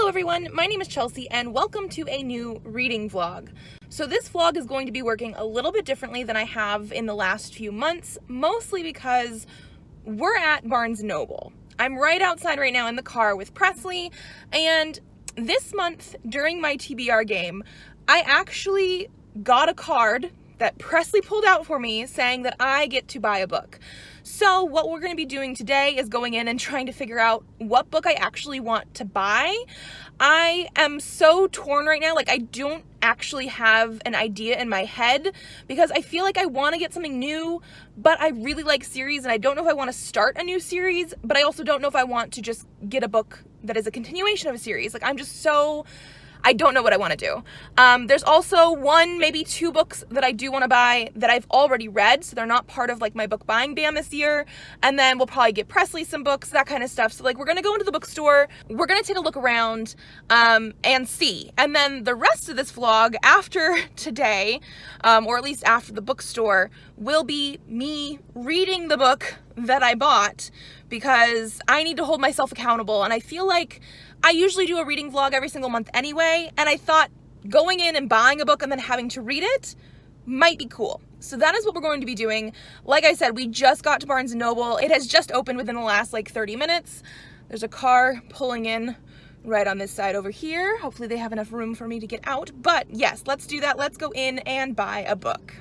everyone, my name is Chelsea and welcome to a new reading vlog. So this vlog is going to be working a little bit differently than I have in the last few months, mostly because we're at Barnes & Noble. I'm right outside right now in the car with Presley, and this month during my TBR game, I actually got a card that Presley pulled out for me saying that I get to buy a book. So what we're going to be doing today is going in and trying to figure out what book I actually want to buy. I am so torn right now. Like, I don't actually have an idea in my head because I feel like I want to get something new, but I really like series and I don't know if I want to start a new series, but I also don't know if I want to just get a book that is a continuation of a series. Like, I don't know what I want to do. There's also one, maybe two books that I do want to buy that I've already read, so they're not part of like my book buying ban this year. And then we'll probably get Presley some books, that kind of stuff. So like, we're gonna go into the bookstore, we're gonna take a look around and see. And then the rest of this vlog after today, or at least after the bookstore, will be me reading the book that I bought because I need to hold myself accountable. And I feel like I usually do a reading vlog every single month anyway, and I thought going in and buying a book and then having to read it might be cool. So that is what we're going to be doing. Like I said, we just got to Barnes & Noble. It has just opened within the last like 30 minutes. There's a car pulling in right on this side over here. Hopefully they have enough room for me to get out. But yes, let's do that. Let's go in and buy a book.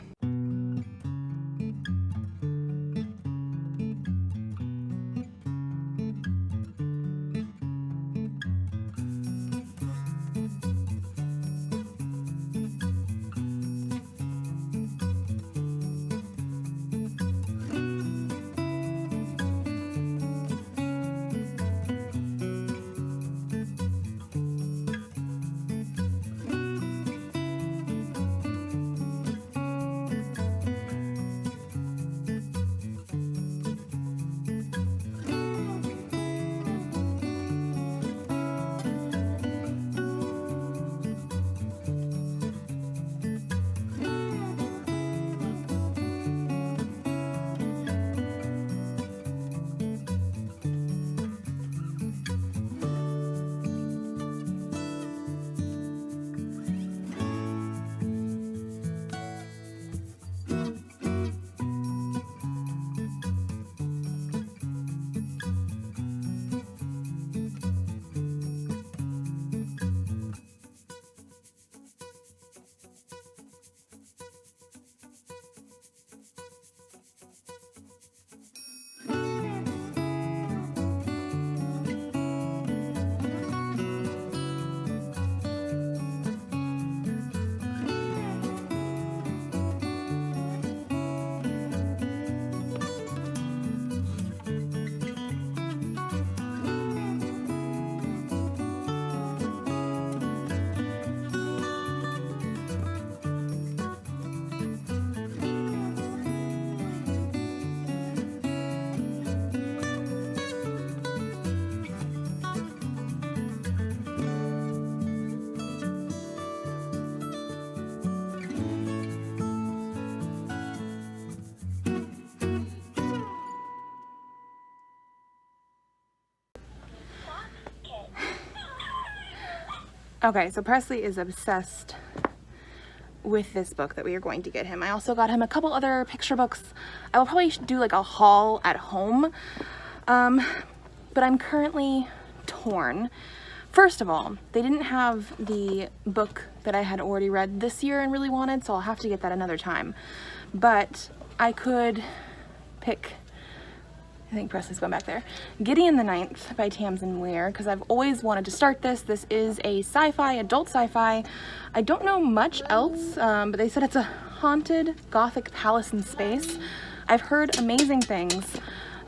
Okay, so Presley is obsessed with this book that we are going to get him. I also got him a couple other picture books. I will probably do like a haul at home, but I'm currently torn. First of all, they didn't have the book that I had already read this year and really wanted, so I'll have to get that another time. But I could pick, I think Presley's going back there, Gideon the Ninth by Tamsin Ware, because I've always wanted to start this. This is a sci-fi, adult sci-fi. I don't know much else, but they said it's a haunted Gothic palace in space. I've heard amazing things,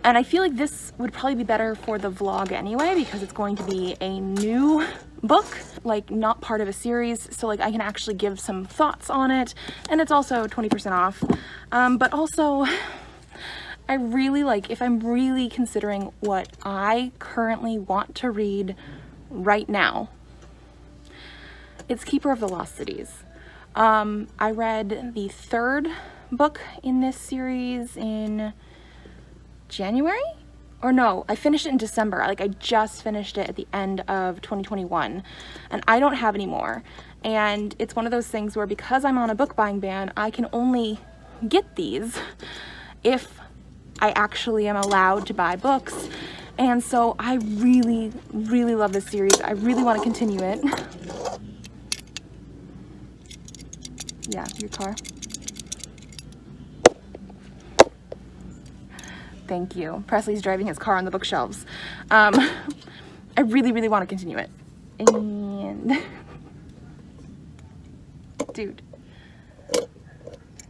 and I feel like this would probably be better for the vlog anyway, because it's going to be a new book, like not part of a series, so like I can actually give some thoughts on it, and it's also 20% off, but also I really like, if I'm really considering what I currently want to read right now, it's Keeper of the Lost Cities. I read the third book in this series in January, or no, I finished it in December. Like I just finished it at the end of 2021 and I don't have any more. And it's one of those things where because I'm on a book buying ban, I can only get these if I actually am allowed to buy books. And so I really, really love this series. I really want to continue it. Yeah, your car. Thank you. Presley's driving his car on the bookshelves. I really, really want to continue it. And dude,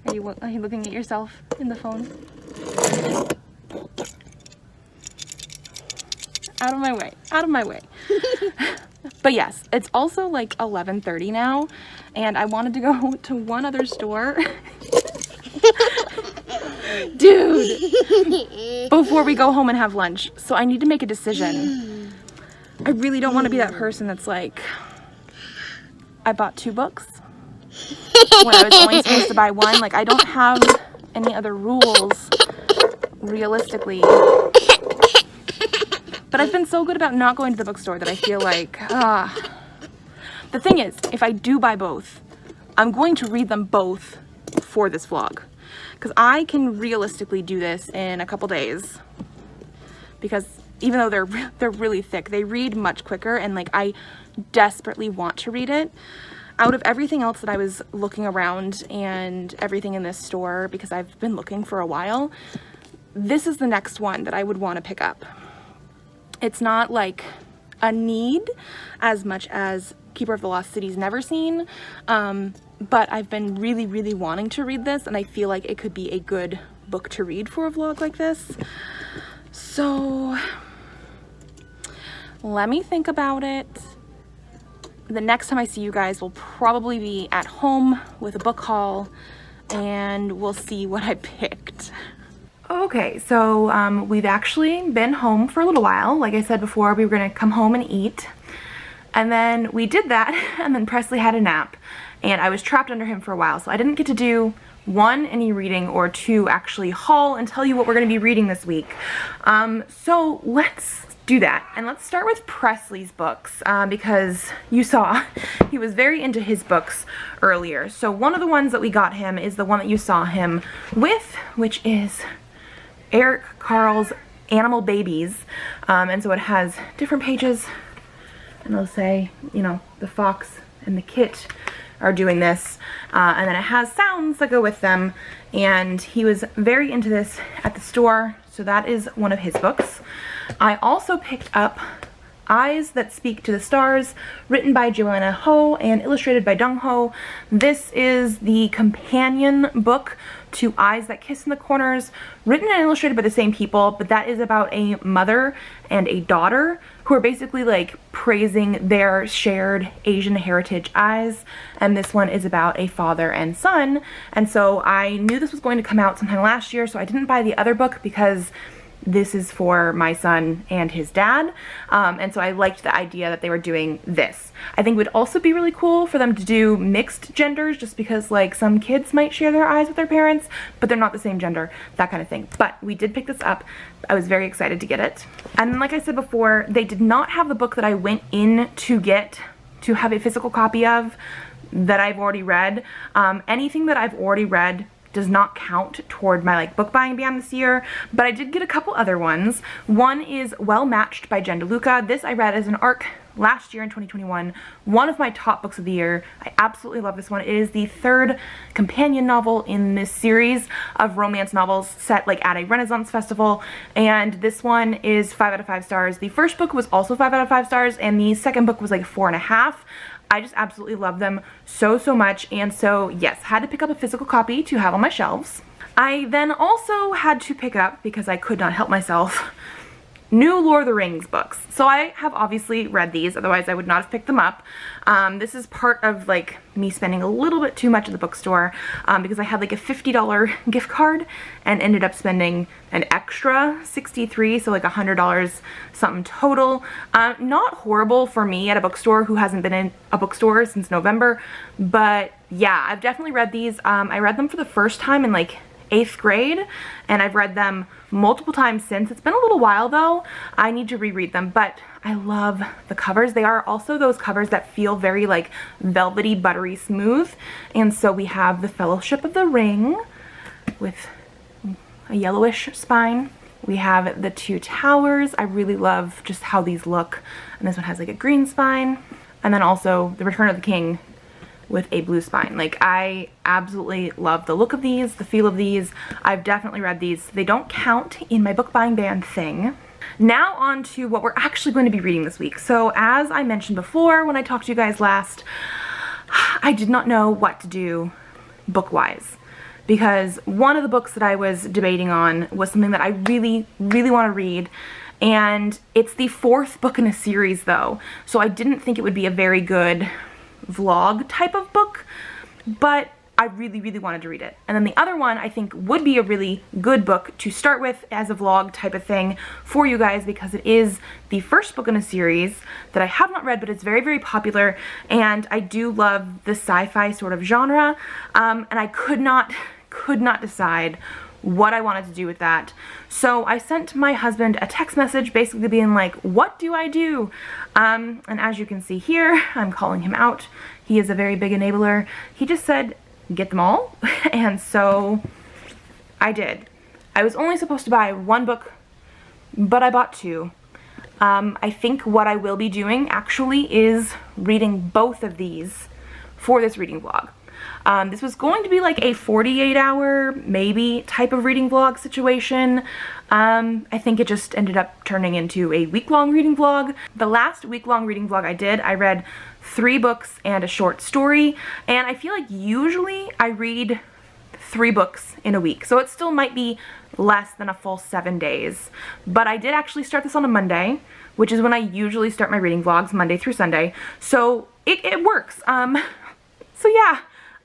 are you looking at yourself in the phone? Out of my way, out of my way. But yes, it's also like 11:30 now, and I wanted to go to one other store. Dude, before we go home and have lunch. So I need to make a decision. I really don't want to be that person that's like, I bought 2 books when I was only supposed to buy 1. Like I don't have any other rules realistically. But I've been so good about not going to the bookstore that I feel like, the thing is, if I do buy both, I'm going to read them both for this vlog. Because I can realistically do this in a couple days. Because even though they're really thick, they read much quicker, and like I desperately want to read it. Out of everything else that I was looking around and everything in this store, because I've been looking for a while, this is the next one that I would want to pick up. It's not like a need as much as Keeper of the Lost City's Never Seen, but I've been really, really wanting to read this, and I feel like it could be a good book to read for a vlog like this. So let me think about it. The next time I see you guys will probably be at home with a book haul, and we'll see what I picked. Okay, so we've actually been home for a little while. Like I said before, we were gonna come home and eat. And then we did that, and then Presley had a nap. And I was trapped under him for a while, so I didn't get to do 1, any reading, or 2, actually haul and tell you what we're gonna be reading this week. So let's do that. And let's start with Presley's books, because you saw he was very into his books earlier. So one of the ones that we got him is the one that you saw him with, which is Eric Carle's Animal Babies. And so it has different pages, and it'll say, you know, the fox and the kit are doing this, and then it has sounds that go with them, and he was very into this at the store, so that is one of his books. I also picked up Eyes That Speak to the Stars, written by Joanna Ho and illustrated by Dong Ho. This is the companion book to Eyes That Kiss in the Corners, written and illustrated by the same people, but that is about a mother and a daughter who are basically like praising their shared Asian heritage eyes, and this one is about a father and son. And so I knew this was going to come out sometime last year, so I didn't buy the other book because this is for my son and his dad, and so I liked the idea that they were doing this. I think it would also be really cool for them to do mixed genders, just because like some kids might share their eyes with their parents, but they're not the same gender, that kind of thing. But we did pick this up. I was very excited to get it. And like I said before, they did not have the book that I went in to get to have a physical copy of that I've already read. Anything that I've already read does not count toward my like book buying ban this year, but I did get a couple other ones. One is Well Matched by Jen DeLuca. This I read as an ARC last year in 2021. One of my top books of the year. I absolutely love this one. It is the 3rd companion novel in this series of romance novels set like at a Renaissance festival, and this one is 5 out of 5 stars. The first book was also 5 out of 5 stars, and the second book was like 4.5. I just absolutely love them so much, and so yes, had to pick up a physical copy to have on my shelves. I then also had to pick up, because I could not help myself, new Lord of the Rings books. So I have obviously read these, otherwise I would not have picked them up. This is part of like me spending a little bit too much at the bookstore, because I had like a $50 gift card and ended up spending an extra $63, so like $100 something total. Not horrible for me at a bookstore who hasn't been in a bookstore since November, but yeah, I've definitely read these. I read them for the first time in like 8th grade, and I've read them multiple times since. It's been a little while though. I need to reread them, but I love the covers. They are also those covers that feel very like velvety, buttery smooth. And so we have the Fellowship of the Ring with a yellowish spine. We have the Two Towers. I really love just how these look. And this one has like a green spine. And then also the Return of the King with a blue spine. Like, I absolutely love the look of these, the feel of these. I've definitely read these. They don't count in my book buying ban thing. Now on to what we're actually going to be reading this week. So as I mentioned before when I talked to you guys last, I did not know what to do book-wise, because one of the books that I was debating on was something that I really, really want to read, and it's the 4th book in a series though, so I didn't think it would be a very good vlog type of book, but I really, really wanted to read it. And then the other one I think would be a really good book to start with as a vlog type of thing for you guys, because it is the 1st book in a series that I have not read, but it's very, very popular, and I do love the sci-fi sort of genre, and I could not decide what I wanted to do with that. So I sent my husband a text message basically being like, what do I do? And as you can see here, I'm calling him out. He is a very big enabler. He just said, get them all. And so I did. I was only supposed to buy 1 book, but I bought 2. I think what I will be doing actually is reading both of these for this reading vlog. This was going to be like a 48-hour maybe type of reading vlog situation. I think it just ended up turning into a week-long reading vlog. The last week-long reading vlog I did, I read 3 books and a short story, and I feel like usually I read 3 books in a week, so it still might be less than a full 7 days. But I did actually start this on a Monday, which is when I usually start my reading vlogs, Monday through Sunday, so it works. So yeah,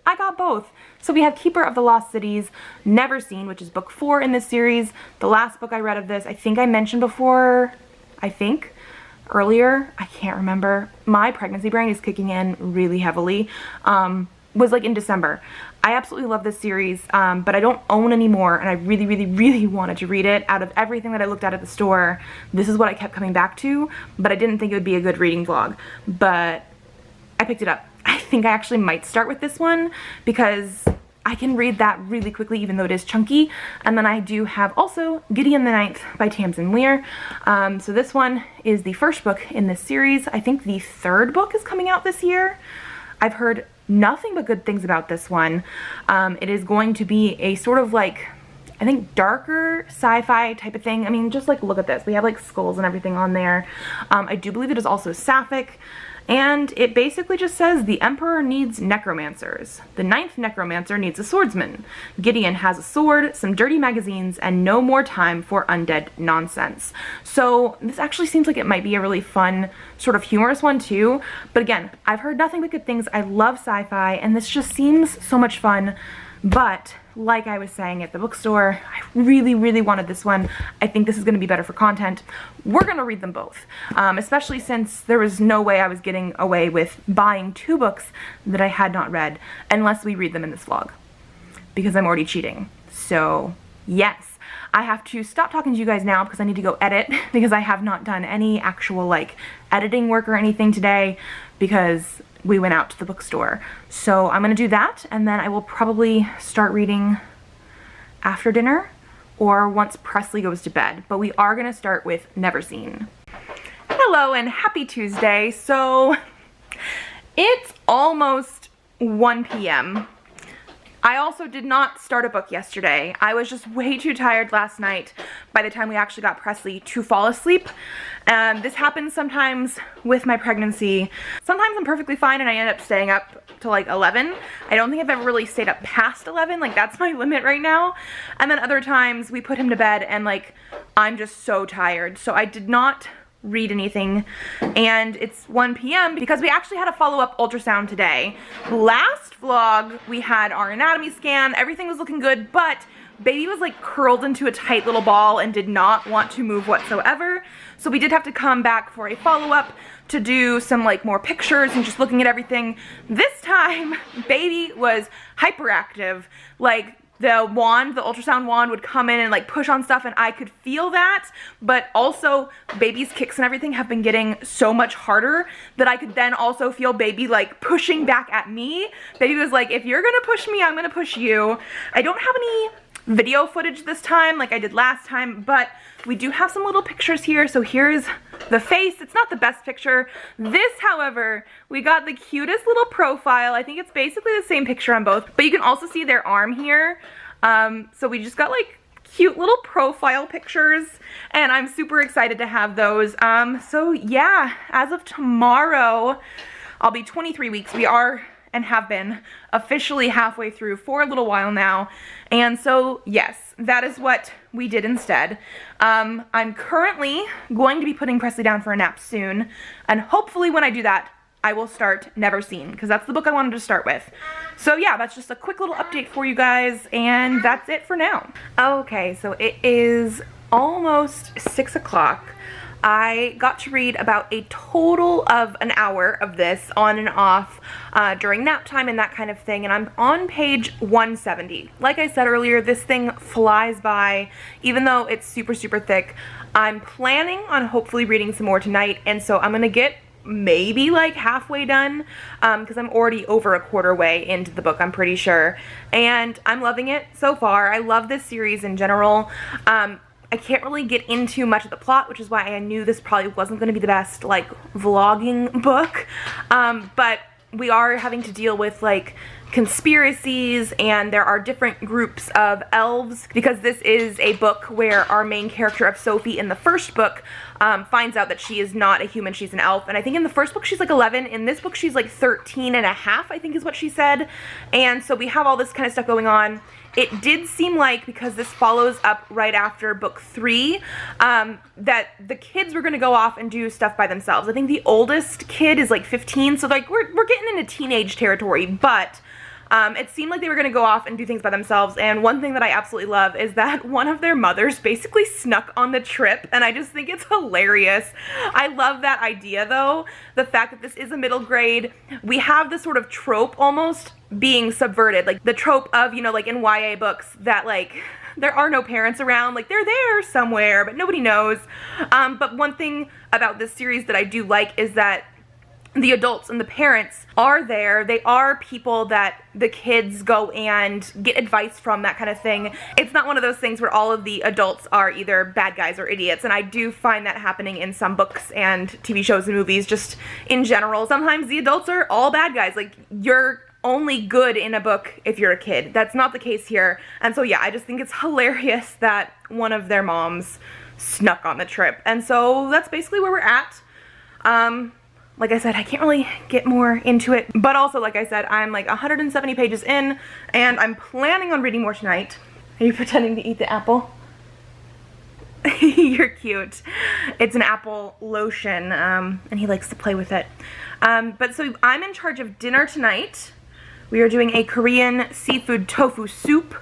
I got both. So we have Keeper of the Lost Cities, Never Seen, which is book 4 in this series. The last book I read of this, I think I mentioned before, earlier, I can't remember. My pregnancy brain is kicking in really heavily. Was like in December. I absolutely love this series, but I don't own any more, and I really, really, really wanted to read it. Out of everything that I looked at the store, this is what I kept coming back to, but I didn't think it would be a good reading vlog. But I picked it up. I think I actually might start with this one because I can read that really quickly, even though it is chunky. And then I do have also Gideon the Ninth by Tamsin Lear. So this one is the 1st book in this series. I think the 3rd book is coming out this year. I've heard nothing but good things about this one. It is going to be a sort of like, I think, darker sci-fi type of thing. I mean, just like look at this. We have like skulls and everything on there. I do believe it is also sapphic. And it basically just says the Emperor needs necromancers. The 9th necromancer needs a swordsman. Gideon has a sword, some dirty magazines, and no more time for undead nonsense. So this actually seems like it might be a really fun, sort of humorous one too. But again, I've heard nothing but good things. I love sci-fi, and this just seems so much fun. But like I was saying at the bookstore, I really, really wanted this one. I think this is going to be better for content. We're going to read them both, especially since there was no way I was getting away with buying 2 books that I had not read unless we read them in this vlog, because I'm already cheating. So yes, I have to stop talking to you guys now because I need to go edit, because I have not done any actual like editing work or anything today because we went out to the bookstore. So I'm gonna do that, and then I will probably start reading after dinner or once Presley goes to bed. But we are gonna start with Never Seen. Hello and happy Tuesday. So it's almost 1 p.m. I also did not start a book yesterday. I was just way too tired last night by the time we actually got Presley to fall asleep. This happens sometimes with my pregnancy. Sometimes I'm perfectly fine and I end up staying up to like 11. I don't think I've ever really stayed up past 11. Like, that's my limit right now. And then other times we put him to bed and like I'm just so tired. So I did not read anything, and it's 1 p.m. because we actually had a follow-up ultrasound today. Last vlog we had our anatomy scan, everything was looking good, but baby was like curled into a tight little ball and did not want to move whatsoever. So we did have to come back for a follow-up to do some like more pictures and just looking at everything. This time baby was hyperactive, like the wand, the ultrasound wand would come in and like push on stuff, and I could feel that. But also baby's kicks and everything have been getting so much harder that I could then also feel baby like pushing back at me. Baby was like, if you're gonna push me, I'm gonna push you. I don't have any video footage this time like I did last time, but we do have some little pictures here. So here's the face. It's not the best picture. This, however, we got the cutest little profile. I think it's basically the same picture on both, but you can also see their arm here. So we just got like cute little profile pictures, and I'm super excited to have those. So yeah, as of tomorrow, I'll be 23 weeks. We are and have been officially halfway through for a little while now. And so yes, that is what we did instead. I'm currently going to be putting Presley down for a nap soon, and hopefully when I do that, I will start Never Seen, because that's the book I wanted to start with. So yeah, that's just a quick little update for you guys, and that's it for now. Okay, so it is almost 6 o'clock. I got to read about a total of an hour of this on and off during nap time and that kind of thing, and I'm on page 170. Like I said earlier, this thing flies by, even though it's super, super thick. I'm planning on hopefully reading some more tonight, and so I'm gonna get maybe like halfway done because I'm already over a quarter way into the book, I'm pretty sure, and I'm loving it so far. I love this series in general. I can't really get into much of the plot, which is why I knew this probably wasn't going to be the best like vlogging book, but we are having to deal with like conspiracies, and there are different groups of elves, because this is a book where our main character of Sophie in the first book finds out that she is not a human, she's an elf. And I think in the first book she's like 11, in this book she's like 13 and a half, I think is what she said. And so we have all this kind of stuff going on. It did seem like, because this follows up right after book 3, that the kids were going to go off and do stuff by themselves. I think the oldest kid is like 15, so like we're getting into teenage territory, but it seemed like they were going to go off and do things by themselves. And one thing that I absolutely love is that one of their mothers basically snuck on the trip, and I just think it's hilarious. I love that idea though, the fact that this is a middle grade. We have this sort of trope almost being subverted, like the trope of, you know, like in YA books that like there are no parents around, like they're there somewhere but nobody knows. But one thing about this series that I do like is that the adults and the parents are there. They are people that the kids go and get advice from, that kind of thing. It's not one of those things where all of the adults are either bad guys or idiots, and I do find that happening in some books and TV shows and movies just in general. Sometimes the adults are all bad guys, like you're only good in a book if you're a kid. That's not the case here. And so yeah, I just think it's hilarious that one of their moms snuck on the trip. And so that's basically where we're at. Like I said, I can't really get more into it, but also, like I said, I'm like 170 pages in, and I'm planning on reading more tonight. Are you pretending to eat the apple? You're cute. It's an apple lotion, and he likes to play with it. But so I'm in charge of dinner tonight. We are doing a Korean seafood tofu soup.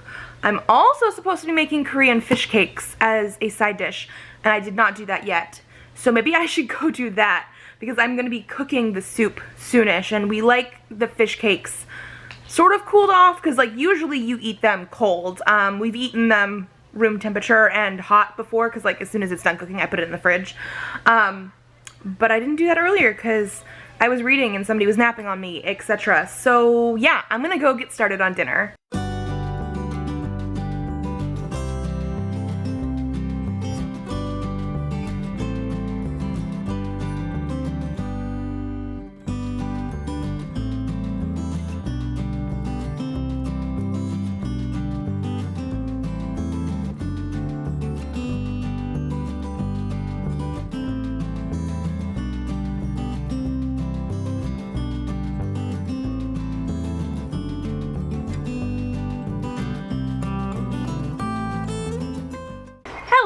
I'm also supposed to be making Korean fish cakes as a side dish, and I did not do that yet. So maybe I should go do that, because I'm going to be cooking the soup soonish, and we like the fish cakes sort of cooled off, because like usually you eat them cold. We've eaten them room temperature and hot before, because like as soon as it's done cooking I put it in the fridge. But I didn't do that earlier because I was reading and somebody was napping on me, etc. So yeah, I'm gonna go get started on dinner.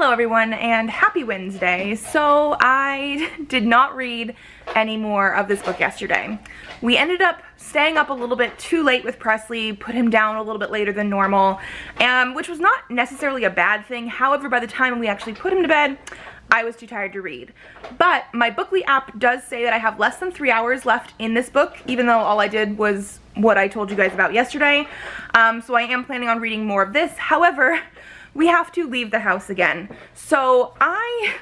Hello everyone, and happy Wednesday. So I did not read any more of this book yesterday. We ended up staying up a little bit too late with Presley, put him down a little bit later than normal, which was not necessarily a bad thing. However, by the time we actually put him to bed, I was too tired to read. But my Bookly app does say that I have less than 3 hours left in this book, even though all I did was what I told you guys about yesterday. So I am planning on reading more of this. However, we have to leave the house again. So I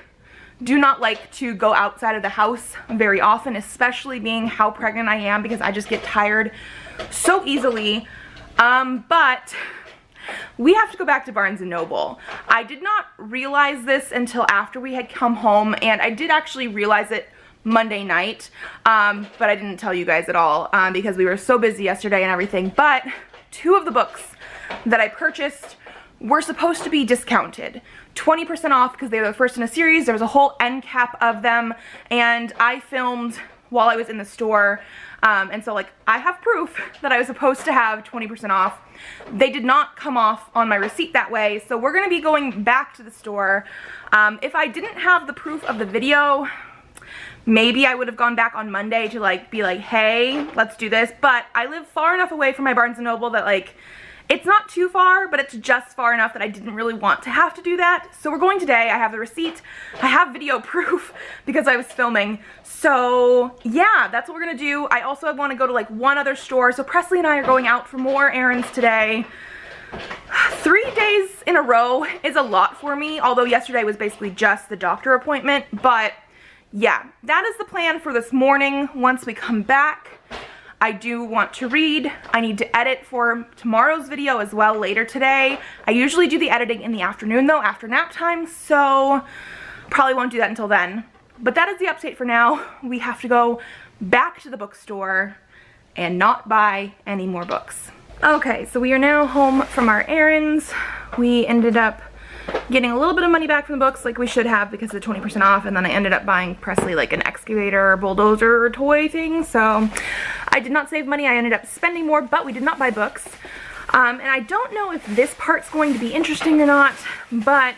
do not like to go outside of the house very often, especially being how pregnant I am, because I just get tired so easily. But we have to go back to Barnes & Noble. I did not realize this until after we had come home, and I did actually realize it Monday night, but I didn't tell you guys at all because we were so busy yesterday and everything. But 2 of the books that I purchased were supposed to be discounted. 20% off because they were the first in a series. There was a whole end cap of them, and I filmed while I was in the store. And so like I have proof that I was supposed to have 20% off. They did not come off on my receipt that way, so we're gonna be going back to the store. If I didn't have the proof of the video, maybe I would have gone back on Monday to like be like, hey, let's do this. But I live far enough away from my Barnes & Noble that like it's not too far, but it's just far enough that I didn't really want to have to do that. So we're going today. I have the receipt. I have video proof because I was filming. So yeah, that's what we're gonna do. I also want to go to like one other store. So Presley and I are going out for more errands today. 3 days in a row is a lot for me, although yesterday was basically just the doctor appointment. But yeah, that is the plan for this morning. Once we come back, I do want to read. I need to edit for tomorrow's video as well later today. I usually do the editing in the afternoon though, after nap time, so probably won't do that until then. But that is the update for now. We have to go back to the bookstore and not buy any more books. Okay, so we are now home from our errands. We ended up getting a little bit of money back from the books like we should have because of the 20% off, and then I ended up buying Presley like an excavator, bulldozer toy thing, so I did not save money. I ended up spending more, but we did not buy books. And I don't know if this part's going to be interesting or not, but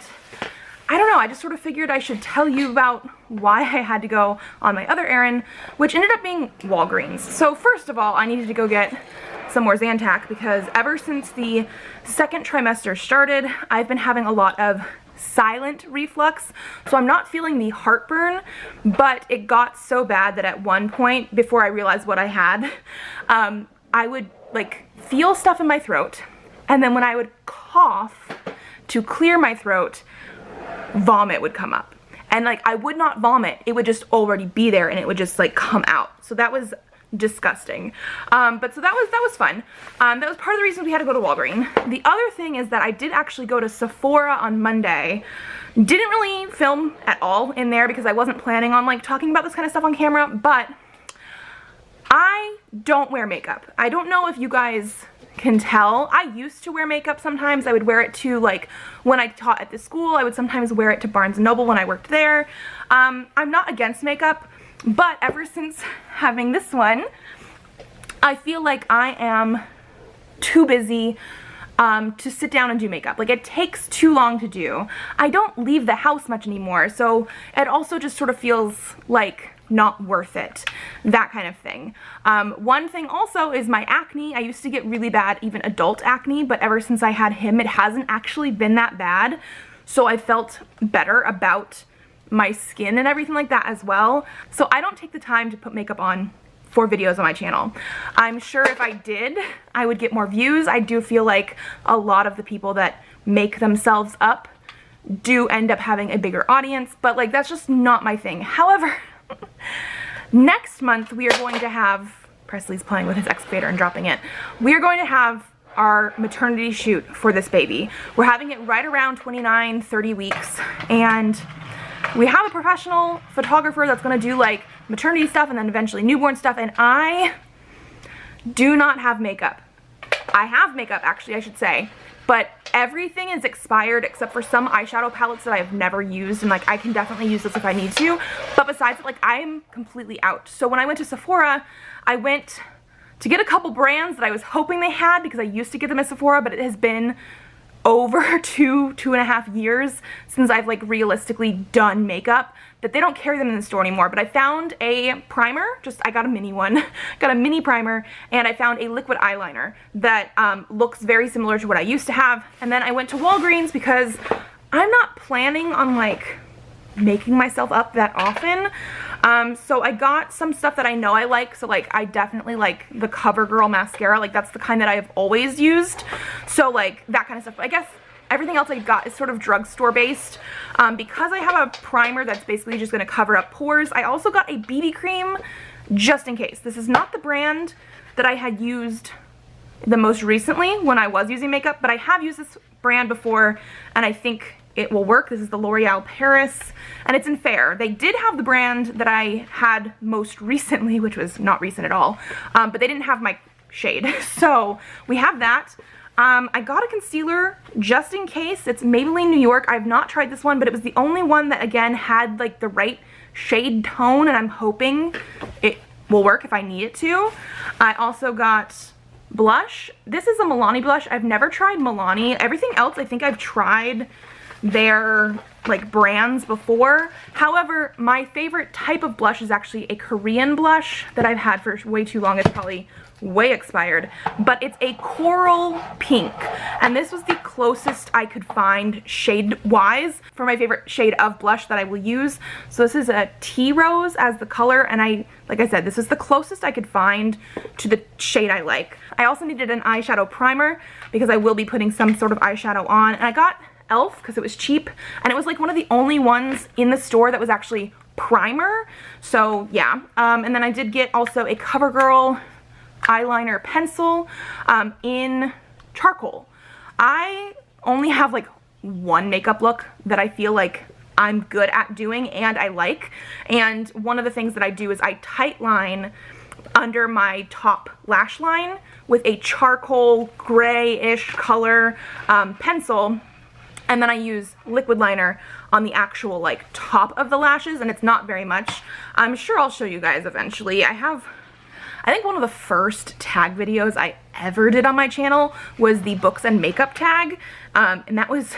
I don't know. I just sort of figured I should tell you about why I had to go on my other errand, which ended up being Walgreens. So first of all, I needed to go get some more Zantac because ever since the 2nd trimester started, I've been having a lot of silent reflux. So I'm not feeling the heartburn, but it got so bad that at one point, before I realized what I had, I would like feel stuff in my throat, and then when I would cough to clear my throat, vomit would come up. And like I would not vomit, it would just already be there and it would just like come out. So that was disgusting. But so that was fun. That was part of the reason we had to go to Walgreens. The other thing is that I did actually go to Sephora on Monday. Didn't really film at all in there because I wasn't planning on like talking about this kind of stuff on camera, but I don't wear makeup. I don't know if you guys can tell. I used to wear makeup sometimes. I would wear it to like when I taught at the school. I would sometimes wear it to Barnes & Noble when I worked there. I'm not against makeup, but ever since having this one, I feel like I am too busy to sit down and do makeup. Like it takes too long to do. I don't leave the house much anymore, so it also just sort of feels like not worth it, that kind of thing. One thing also is my acne. I used to get really bad, even adult acne, but ever since I had him, it hasn't actually been that bad. So I felt better about my skin and everything like that as well. So I don't take the time to put makeup on for videos on my channel. I'm sure if I did, I would get more views. I do feel like a lot of the people that make themselves up do end up having a bigger audience, but like that's just not my thing. However, next month we are going to have, Presley's playing with his excavator and dropping it. We are going to have our maternity shoot for this baby. We're having it right around 29, 30 weeks, and we have a professional photographer that's gonna do like maternity stuff and then eventually newborn stuff, and I do not have makeup. I have makeup, actually, I should say, but everything is expired except for some eyeshadow palettes that I've never used, and like I can definitely use this if I need to, but besides it, like I am completely out. So when I went to Sephora, I went to get a couple brands that I was hoping they had because I used to get them at Sephora, but it has been over 2.5 years since I've like realistically done makeup that they don't carry them in the store anymore. But I found a primer, I got a mini one, got a mini primer, and I found a liquid eyeliner that looks very similar to what I used to have. And then I went to Walgreens because I'm not planning on like making myself up that often. So I got some stuff that I know I like. So like I definitely like the CoverGirl mascara. Like that's the kind that I have always used. So like that kind of stuff. I guess everything else I got is sort of drugstore based. Because I have a primer that's basically just going to cover up pores, I also got a BB cream just in case. This is not the brand that I had used the most recently when I was using makeup, but I have used this brand before and I think it will work. This is the L'Oreal Paris and it's in Fair. They did have the brand that I had most recently, which was not recent at all, but they didn't have my shade. So we have that. I got a concealer just in case. It's Maybelline New York. I've not tried this one, but it was the only one that again had like the right shade tone and I'm hoping it will work if I need it to. I also got blush. This is a Milani blush. I've never tried Milani. Everything else I think I've tried their like brands before. However, my favorite type of blush is actually a Korean blush that I've had for way too long. It's probably way expired, but it's a coral pink and this was the closest I could find shade wise for my favorite shade of blush that I will use. So this is a tea rose as the color and like I said, this is the closest I could find to the shade I like. I also needed an eyeshadow primer because I will be putting some sort of eyeshadow on, and I got e.l.f. because it was cheap and it was like one of the only ones in the store that was actually primer. So yeah, and then I did get also a CoverGirl eyeliner pencil in charcoal. I only have like one makeup look that I feel like I'm good at doing and I like, and one of the things that I do is I tightline under my top lash line with a charcoal gray-ish color pencil, and then I use liquid liner on the actual like top of the lashes, and it's not very much. I'm sure I'll show you guys eventually. I think one of the first tag videos I ever did on my channel was the books and makeup tag, and that was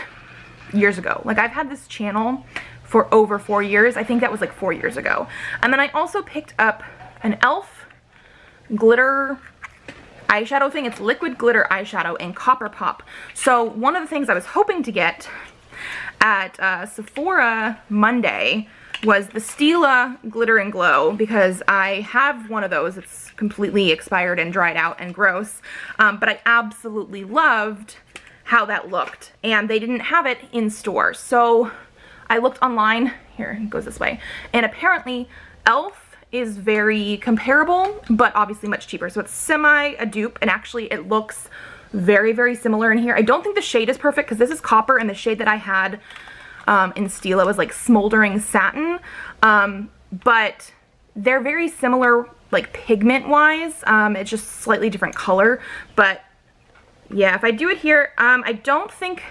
years ago. Like I've had this channel for over 4 years. I think that was like 4 years ago. And then I also picked up an e.l.f. glitter eyeshadow thing. It's liquid glitter eyeshadow in Copper Pop. So one of the things I was hoping to get at Sephora Monday was the Stila Glitter and Glow, because I have one of those. It's completely expired and dried out and gross, but I absolutely loved how that looked, and they didn't have it in store. So I looked online, here it goes this way, and apparently e.l.f. is very comparable, but obviously much cheaper. So it's semi a dupe, and actually it looks very, very similar in here. I don't think the shade is perfect because this is copper, and the shade that I had in Stila was like smoldering satin, but they're very similar like pigment wise. It's just slightly different color, but yeah, if I do it here, I don't think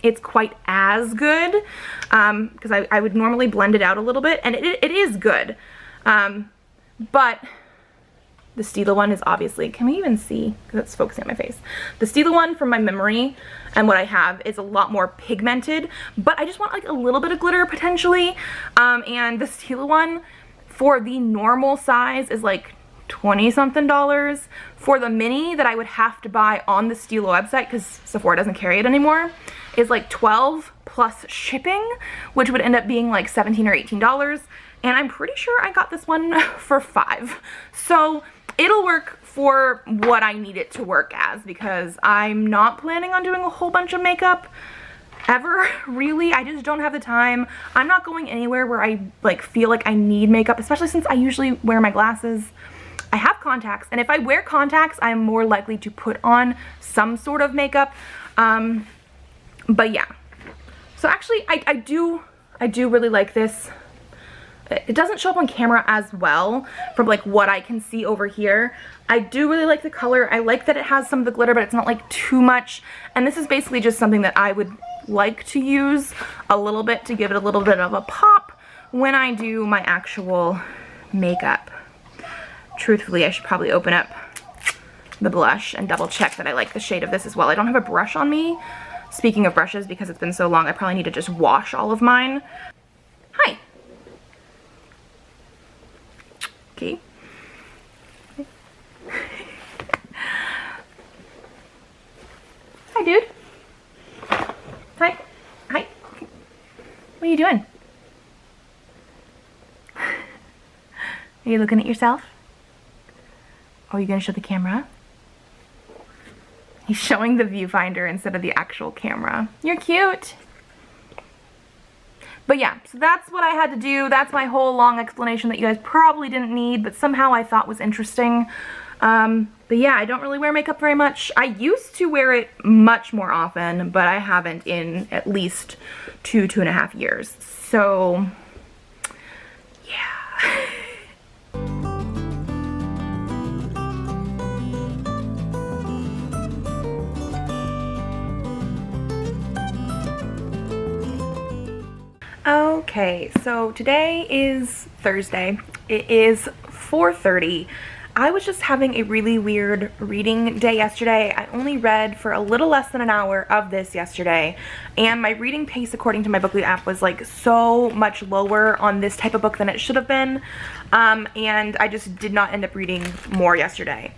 it's quite as good because I would normally blend it out a little bit, and it is good, but the Stila one is obviously, can we even see, because it's focusing on my face. The Stila one from my memory and what I have is a lot more pigmented, but I just want like a little bit of glitter potentially. And the Stila one for the normal size is like 20 something dollars. For the mini that I would have to buy on the Stila website, because Sephora doesn't carry it anymore, is like 12 plus shipping, which would end up being like 17 or $18. And I'm pretty sure I got this one for $5. So it'll work for what I need it to work as, because I'm not planning on doing a whole bunch of makeup ever, really. I just don't have the time. I'm not going anywhere where I like feel like I need makeup, especially since I usually wear my glasses. I have contacts, and if I wear contacts, I'm more likely to put on some sort of makeup. But yeah. So actually, I do really like this. It doesn't show up on camera as well from like what I can see over here. I do really like the color. I like that it has some of the glitter, but it's not like too much. And this is basically just something that I would like to use a little bit to give it a little bit of a pop when I do my actual makeup. Truthfully, I should probably open up the blush and double check that I like the shade of this as well. I don't have a brush on me. Speaking of brushes, because it's been so long, I probably need to just wash all of mine. Hi. Okay. Hi, dude. Hi. Hi. What are you doing? you looking at yourself? Oh, you gonna show the camera? He's showing the viewfinder instead of the actual camera. You're cute. But yeah, so that's what I had to do. That's my whole long explanation that you guys probably didn't need, but somehow I thought was interesting. But yeah, I don't really wear makeup very much. I used to wear it much more often, but I haven't in at least 2.5 years. So, yeah. Okay, so today is Thursday. It is 4:30. I was just having a really weird reading day yesterday. I only read for a little less than an hour of this yesterday, and my reading pace according to my Bookly app was like so much lower on this type of book than it should have been, and I just did not end up reading more yesterday.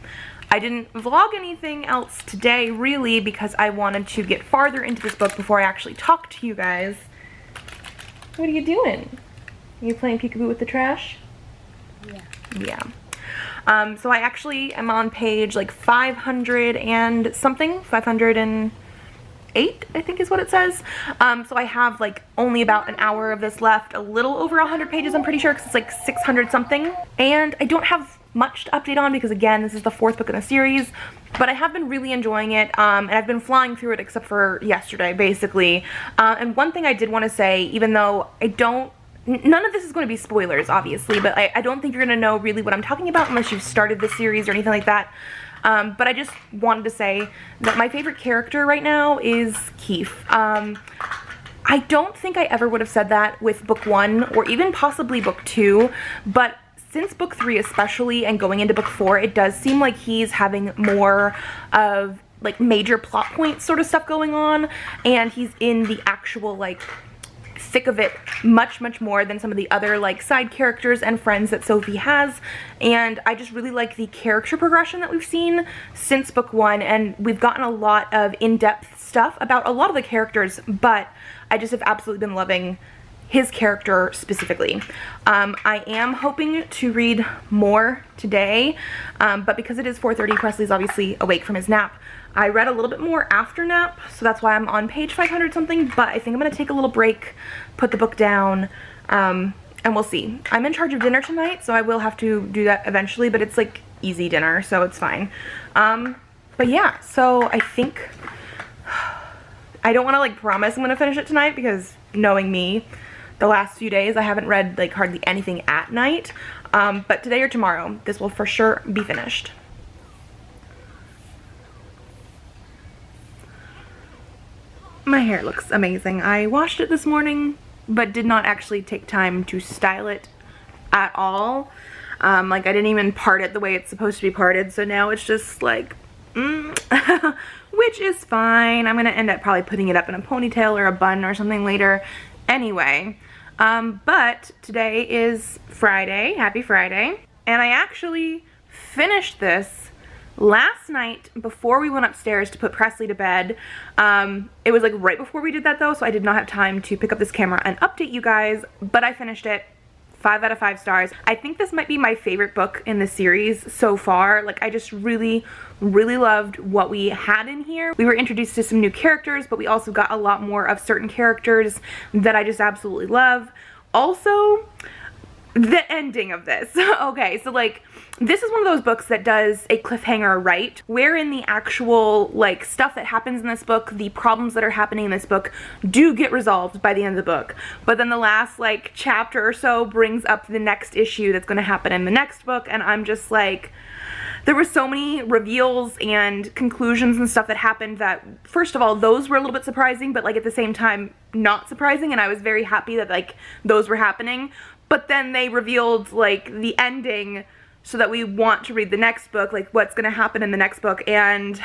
I didn't vlog anything else today really because I wanted to get farther into this book before I actually talk to you guys. What are you doing? Are you playing peekaboo with the trash? Yeah. Yeah. So I actually am on page like 500 and something, 508 I think is what it says. So I have like only about an hour of this left, a little over 100 pages I'm pretty sure, because it's like 600 something. And I don't have much to update on because again, this is the 4th book in the series, but I have been really enjoying it, and I've been flying through it except for yesterday basically. And one thing I did want to say, even though none of this is going to be spoilers, obviously, but I don't think you're going to know really what I'm talking about unless you've started this series or anything like that. But I just wanted to say that my favorite character right now is Keith. I don't think I ever would have said that with book 1 or even possibly book 2, but since book 3 especially and going into book 4, it does seem like he's having more of like major plot points sort of stuff going on, and he's in the actual like thick of it much more than some of the other like side characters and friends that Sophie has. And I just really like the character progression that we've seen since book 1, and we've gotten a lot of in-depth stuff about a lot of the characters, but I just have absolutely been loving his character specifically. I am hoping to read more today, but because it is 4:30, Presley's obviously awake from his nap. I read a little bit more after nap, so that's why I'm on page 500 something, but I think I'm gonna take a little break, put the book down, and we'll see. I'm in charge of dinner tonight, so I will have to do that eventually, but it's like easy dinner, so it's fine. But yeah, so I think, I don't wanna like promise I'm gonna finish it tonight because knowing me, the last few days I haven't read like hardly anything at night, but today or tomorrow this will for sure be finished. My hair looks amazing. I washed it this morning but did not actually take time to style it at all. Like I didn't even part it the way it's supposed to be parted, so now it's just like which is fine. I'm gonna end up probably putting it up in a ponytail or a bun or something later anyway. But today is Friday, happy Friday, and I actually finished this last night before we went upstairs to put Presley to bed. It was like right before we did that though, so I did not have time to pick up this camera and update you guys, but I finished it. 5 out of 5 stars. I think this might be my favorite book in the series so far. Like I just really loved what we had in here. We were introduced to some new characters, but we also got a lot more of certain characters that I just absolutely love. Also, the ending of this. Okay, so like this is one of those books that does a cliffhanger right, wherein the actual like stuff that happens in this book, the problems that are happening in this book do get resolved by the end of the book, but then the last like chapter or so brings up the next issue that's going to happen in the next book, and I'm just like, there were so many reveals and conclusions and stuff that happened that, first of all, those were a little bit surprising, but like at the same time not surprising, and I was very happy that like those were happening. But then they revealed like the ending so that we want to read the next book, like what's gonna happen in the next book, and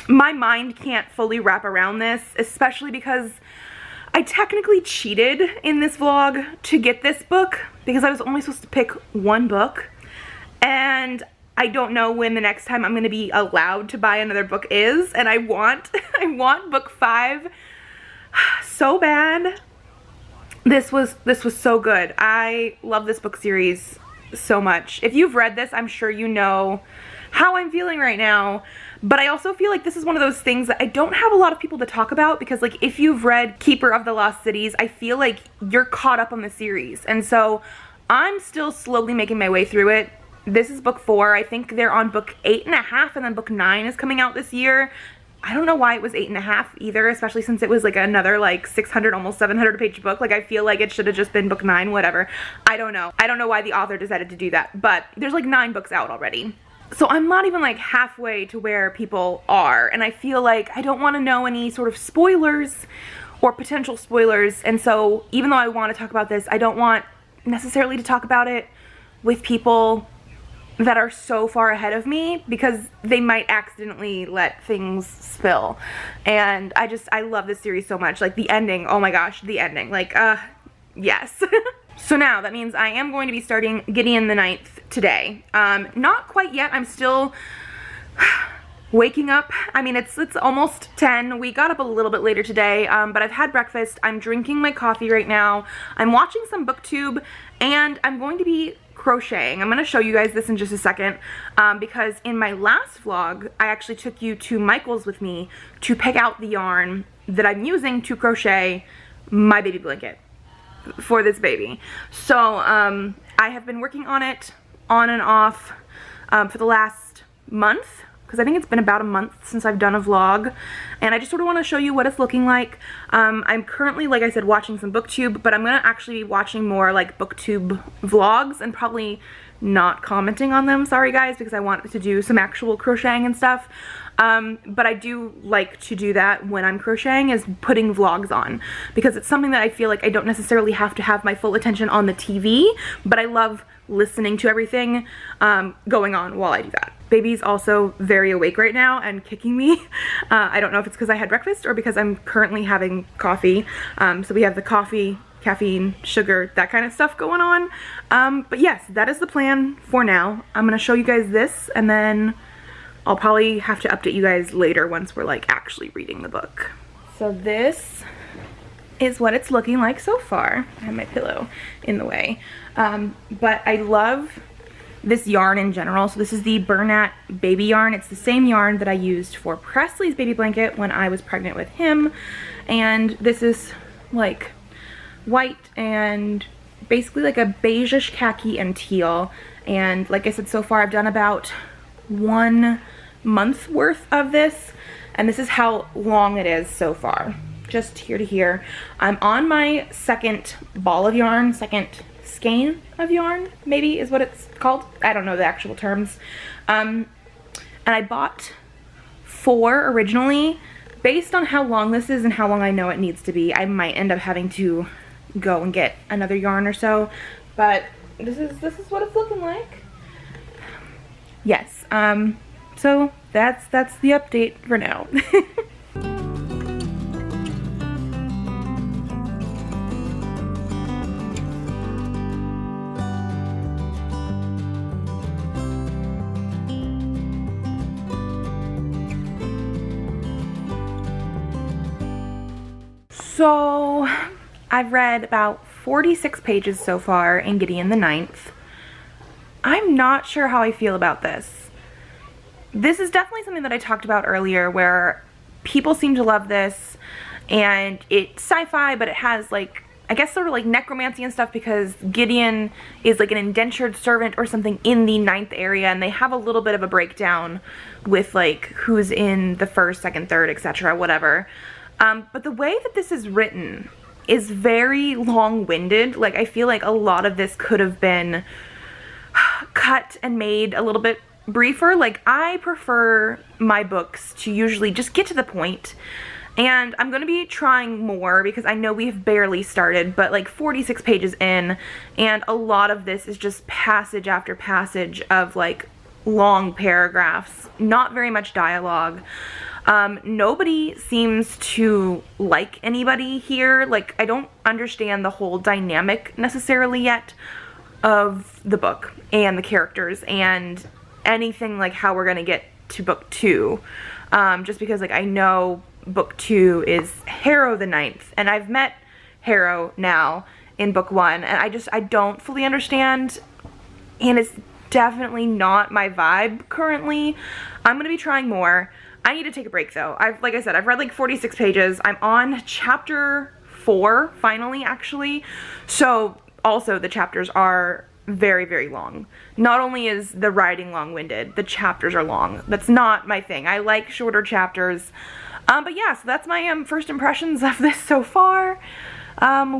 my mind can't fully wrap around this, especially because I technically cheated in this vlog to get this book because I was only supposed to pick one book, and I don't know when the next time I'm gonna be allowed to buy another book is, and I want book 5 so bad. This was so good. I love this book series so much. If you've read this, I'm sure you know how I'm feeling right now, but I also feel like this is one of those things that I don't have a lot of people to talk about, because like if you've read Keeper of the Lost Cities, I feel like you're caught up on the series, and so I'm still slowly making my way through it. This is book 4. I think they're on book 8.5, and then book 9 is coming out this year. I don't know why it was 8.5 either, especially since it was like another like 600, almost 700 page book. Like I feel like it should have just been book 9, whatever. I don't know. I don't know why the author decided to do that, but there's like 9 books out already. So I'm not even like halfway to where people are, and I feel like I don't want to know any sort of spoilers or potential spoilers, and so even though I want to talk about this, I don't want necessarily to talk about it with people that are so far ahead of me, because they might accidentally let things spill. And I love this series so much. Like the ending, oh my gosh, the ending, like yes. So now that means I am going to be starting Gideon the Ninth today. Not quite yet. I'm still waking up. I mean, it's almost 10. We got up a little bit later today, but I've had breakfast. I'm drinking my coffee right now. I'm watching some booktube, and I'm going to be crocheting. I'm going to show you guys this in just a second, because in my last vlog, I actually took you to Michael's with me to pick out the yarn that I'm using to crochet my baby blanket for this baby. So I have been working on it on and off for the last month, because I think it's been about a month since I've done a vlog, and I just sort of want to show you what it's looking like. I'm currently, like I said, watching some booktube, but I'm going to actually be watching more like booktube vlogs and probably not commenting on them, sorry guys, because I want to do some actual crocheting and stuff. But I do like to do that when I'm crocheting, is putting vlogs on, because it's something that I feel like I don't necessarily have to have my full attention on the TV, but I love listening to everything going on while I do that. Baby's also very awake right now and kicking me. I don't know if it's because I had breakfast or because I'm currently having coffee. So we have the coffee, caffeine, sugar, that kind of stuff going on. But yes, that is the plan for now. I'm gonna show you guys this, and then I'll probably have to update you guys later once we're like actually reading the book. So this is what it's looking like so far. I have my pillow in the way. But I love this yarn in general. So this is the Bernat baby yarn. It's the same yarn that I used for Presley's baby blanket when I was pregnant with him. And this is like white and basically like a beigeish khaki and teal. And like I said, so far I've done about 1 month worth of this, and this is how long it is so far, just here to here. I'm on my second ball of yarn, second skein of yarn, maybe is what it's called. I don't know the actual terms. And I bought 4 originally. Based on how long this is and how long I know it needs to be, I might end up having to go and get another yarn or so, but this is what it's looking like. Yes, so that's the update for now. So I've read about 46 pages so far in Gideon the Ninth. I'm not sure how I feel about this. This is definitely something that I talked about earlier, where people seem to love this, and it's sci-fi, but it has like, I guess sort of like necromancy and stuff, because Gideon is like an indentured servant or something in the 9th area, and they have a little bit of a breakdown with like who's in the 1st, 2nd, 3rd, etc., whatever. But the way that this is written is very long-winded. Like, I feel like a lot of this could have been cut and made a little bit briefer. Like, I prefer my books to usually just get to the point, and I'm gonna be trying more because I know we've barely started, but like 46 pages in, and a lot of this is just passage after passage of like long paragraphs, not very much dialogue. Nobody seems to like anybody here. Like, I don't understand the whole dynamic necessarily yet of the book and the characters and anything like how we're gonna get to book 2. Just because like I know book 2 is Harrow the Ninth, and I've met Harrow now in book 1, and I don't fully understand and it's definitely not my vibe currently. I'm gonna be trying more. I need to take a break though. Like I said, I've read like 46 pages. I'm on chapter 4 finally, actually. So also the chapters are very, very long. Not only is the writing long-winded, the chapters are long. That's not my thing. I like shorter chapters. But yeah, so that's my first impressions of this so far.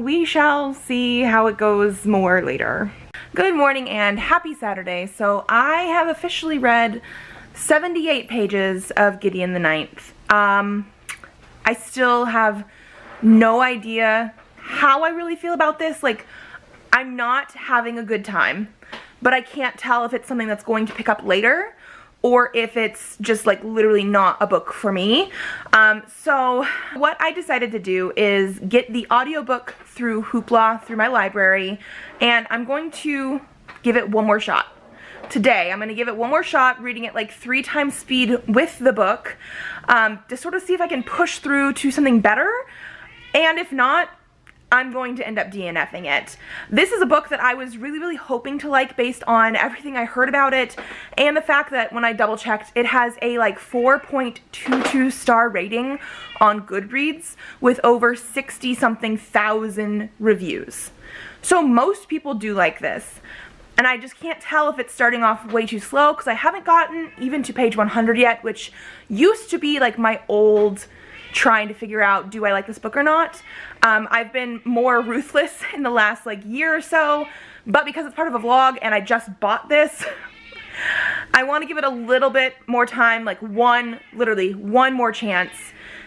We shall see how it goes more later. Good morning and happy Saturday. So I have officially read 78 pages of Gideon the Ninth. I still have no idea how I really feel about this. Like, I'm not having a good time, but I can't tell if it's something that's going to pick up later or if it's just like literally not a book for me. So what I decided to do is get the audiobook through Hoopla, through my library, and I'm going to give it one more shot. Today, I'm going to give it one more shot, reading it like 3 times speed with the book, to sort of see if I can push through to something better, and if not, I'm going to end up DNFing it. This is a book that I was really, really hoping to like based on everything I heard about it, and the fact that when I double checked, it has a like 4.22 star rating on Goodreads with over 60-something thousand reviews. So most people do like this. And I just can't tell if it's starting off way too slow because I haven't gotten even to page 100 yet, which used to be like my old trying to figure out, do I like this book or not? I've been more ruthless in the last like year or so, but because it's part of a vlog and I just bought this, I want to give it a little bit more time, like literally one more chance.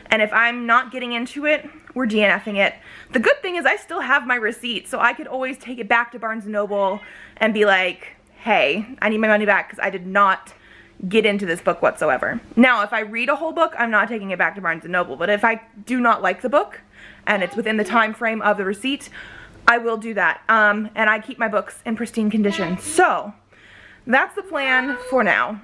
And if I'm not getting into it, we're DNFing it. The good thing is I still have my receipt, so I could always take it back to Barnes & Noble and be like, hey, I need my money back because I did not get into this book whatsoever. Now, if I read a whole book, I'm not taking it back to Barnes & Noble, but if I do not like the book and it's within the time frame of the receipt, I will do that. And I keep my books in pristine condition. So that's the plan for now.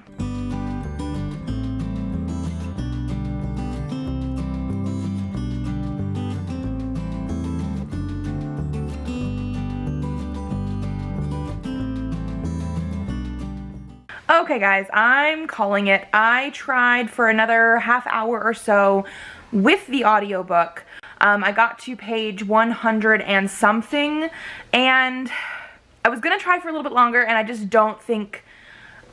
Okay guys, I'm calling it. I tried for another half hour or so with the audiobook. I got to page 100 and something, and I was gonna try for a little bit longer, and I just don't think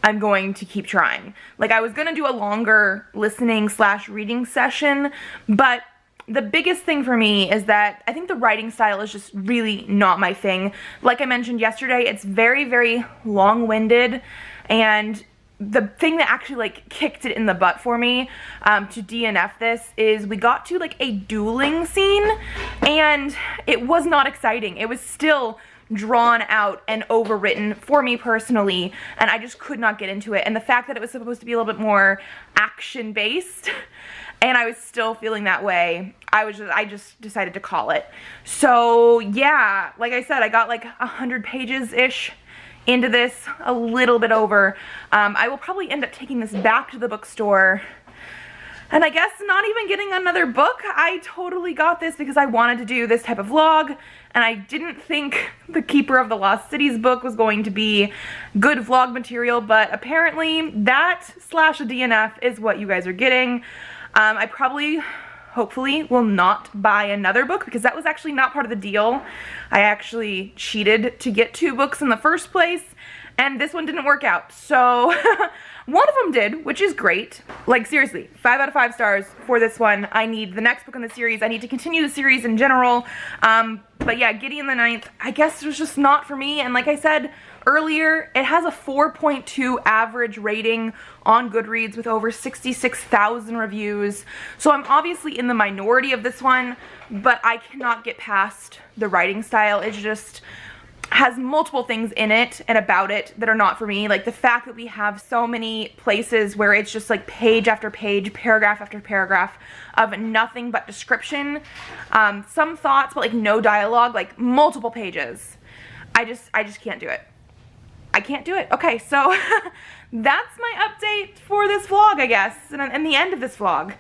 I'm going to keep trying. Like, I was gonna do a longer listening / reading session, but the biggest thing for me is that I think the writing style is just really not my thing. Like I mentioned yesterday, it's very, very long-winded, and the thing that actually like kicked it in the butt for me to DNF this is we got to like a dueling scene, and it was not exciting. It was still drawn out and overwritten for me personally, and I just could not get into it. And the fact that it was supposed to be a little bit more action-based, and I was still feeling that way, I just decided to call it. So yeah, like I said, I got like 100 pages-ish into this, a little bit over. I will probably end up taking this back to the bookstore, and I guess not even getting another book. I totally got this because I wanted to do this type of vlog, and I didn't think the Keeper of the Lost Cities book was going to be good vlog material, but apparently that / a DNF is what you guys are getting. I probably, hopefully, will not buy another book because that was actually not part of the deal. I actually cheated to get 2 books in the first place, and this one didn't work out. So one of them did, which is great. Like, seriously, 5 out of 5 stars for this one. I need the next book in the series. I need to continue the series in general. But yeah, Gideon the Ninth, I guess it was just not for me. And like I said earlier, it has a 4.2 average rating on Goodreads with over 66,000 reviews. So I'm obviously in the minority of this one, but I cannot get past the writing style. It just has multiple things in it and about it that are not for me. Like the fact that we have so many places where it's just like page after page, paragraph after paragraph of nothing but description, some thoughts, but like no dialogue, like multiple pages. I just can't do it. I can't do it. Okay, so that's my update for this vlog, I guess, and the end of this vlog.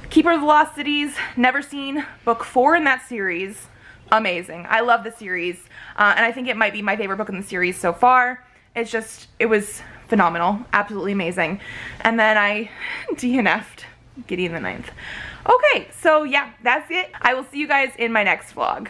Keeper of the Lost Cities, never seen book 4 in that series. Amazing. I love the series, and I think it might be my favorite book in the series so far. it was phenomenal, absolutely amazing. And then I DNF'd getting the 9th. Okay, so yeah, that's it. I will see you guys in my next vlog.